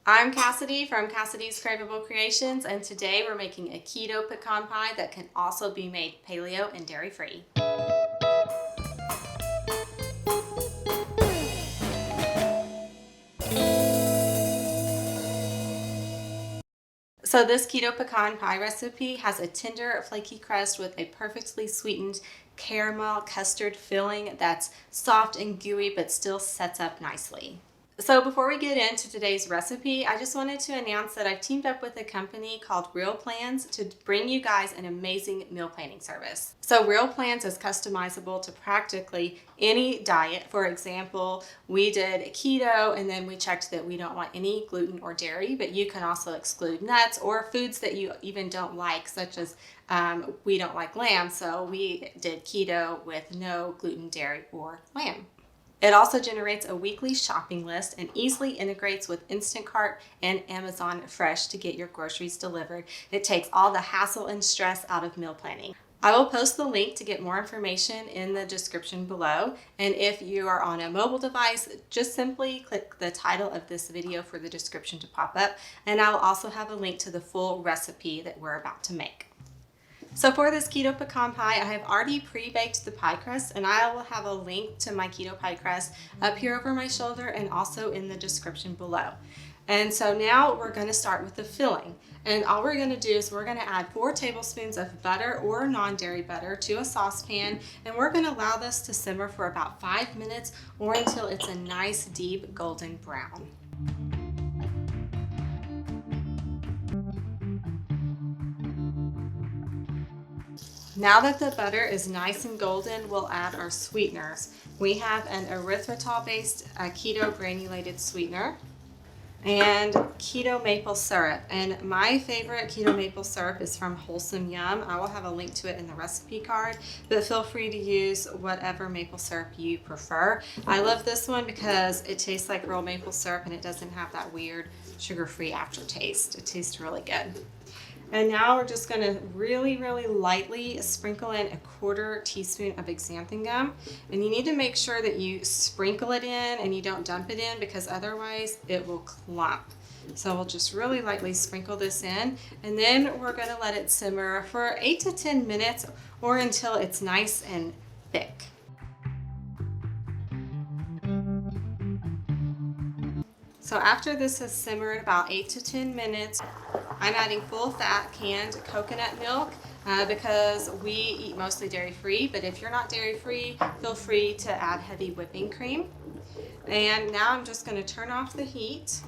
I'm Cassidy from Cassidys Craveable Creations, and today we're making a keto pecan pie that can also be made paleo and dairy-free. So this keto pecan pie recipe has a tender, flaky crust with a perfectly sweetened caramel custard filling that's soft and gooey but still sets up nicely. So before we get into today's recipe, I just wanted to announce that I've teamed up with a company called Real Plans to bring you guys an amazing meal planning service. So Real Plans is customizable to practically any diet. For example, we did keto and then we checked that we don't want any gluten or dairy, but you can also exclude nuts or foods that you even don't like, such as we don't like lamb, so we did keto with no gluten, dairy, or lamb. It also generates a weekly shopping list and easily integrates with Instacart and Amazon Fresh to get your groceries delivered. It takes all the hassle and stress out of meal planning. I will post the link to get more information in the description below. And if you are on a mobile device, just simply click the title of this video for the description to pop up. And I will also have a link to the full recipe that we're about to make. So for this keto pecan pie, I have already pre-baked the pie crust, and I will have a link to my keto pie crust up here over my shoulder and also in the description below. And so now we're going to start with the filling. And all we're going to do is we're going to add 4 tablespoons of butter or non-dairy butter to a saucepan, and we're going to allow this to simmer for about 5 minutes or until it's a nice deep golden brown. Now that the butter is nice and golden, we'll add our sweeteners. We have an erythritol-based keto granulated sweetener and keto maple syrup. And my favorite keto maple syrup is from Wholesome Yum. I will have a link to it in the recipe card, but feel free to use whatever maple syrup you prefer. I love this one because it tastes like real maple syrup and it doesn't have that weird sugar-free aftertaste. It tastes really good. And now we're just going to really lightly sprinkle in a 1/4 teaspoon of xanthan gum. And you need to make sure that you sprinkle it in and you don't dump it in, because otherwise it will clump. So we'll just really lightly sprinkle this in, and then we're going to let it simmer for 8 to 10 minutes or until it's nice and thick. So after this has simmered about 8 to 10 minutes, I'm adding full fat canned coconut milk because we eat mostly dairy free, but if you're not dairy free, feel free to add heavy whipping cream. And now I'm just going to turn off the heat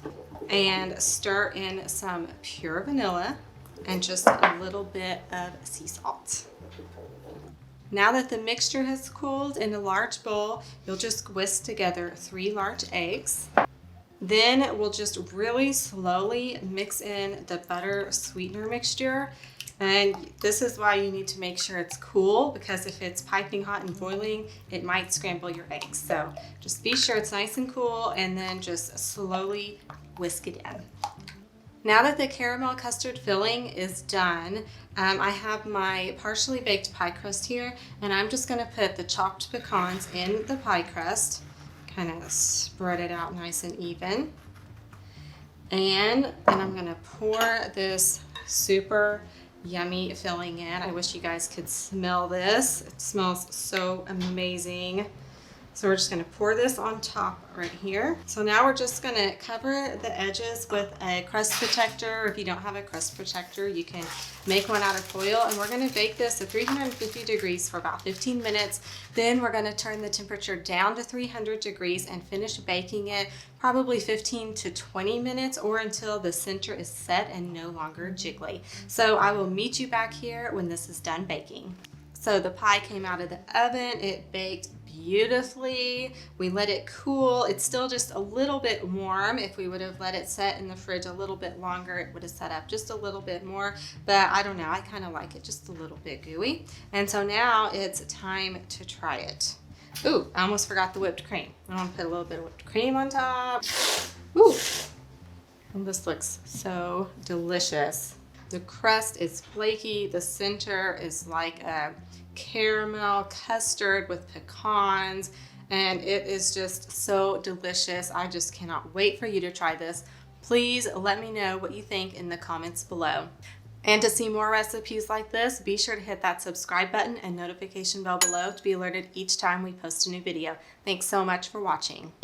and stir in some pure vanilla and just a little bit of sea salt. Now that the mixture has cooled in a large bowl, you'll just whisk together 3 large eggs. Then we'll just really slowly mix in the butter sweetener mixture. And this is why you need to make sure it's cool, because if it's piping hot and boiling, it might scramble your eggs. So just be sure it's nice and cool, and then just slowly whisk it in. Now that the caramel custard filling is done, I have my partially baked pie crust here, and I'm just going to put the chopped pecans in the pie crust. Kind of spread it out nice and even. And then I'm going to pour this super yummy filling in. I wish you guys could smell this. It smells so amazing. So we're just going to pour this on top right here. So now we're just going to cover the edges with a crust protector. If you don't have a crust protector, you can make one out of foil. And we're going to bake this at 350 degrees for about 15 minutes. Then we're going to turn the temperature down to 300 degrees and finish baking it probably 15 to 20 minutes or until the center is set and no longer jiggly. So I will meet you back here when this is done baking. So the pie came out of the oven. It baked beautifully. We let it cool. It's still just a little bit warm. If we would have let it set in the fridge a little bit longer, it would have set up just a little bit more, but I don't know, I kind of like it just a little bit gooey. And so now it's time to try it. Ooh, I almost forgot the whipped cream. I want to put a little bit of whipped cream on top. Ooh, and this looks so delicious. The crust is flaky. The center is like a caramel custard with pecans, and it is just so delicious. I just cannot wait for you to try this. Please let me know what you think in the comments below. And to see more recipes like this, be sure to hit that subscribe button and notification bell below to be alerted each time we post a new video. Thanks so much for watching.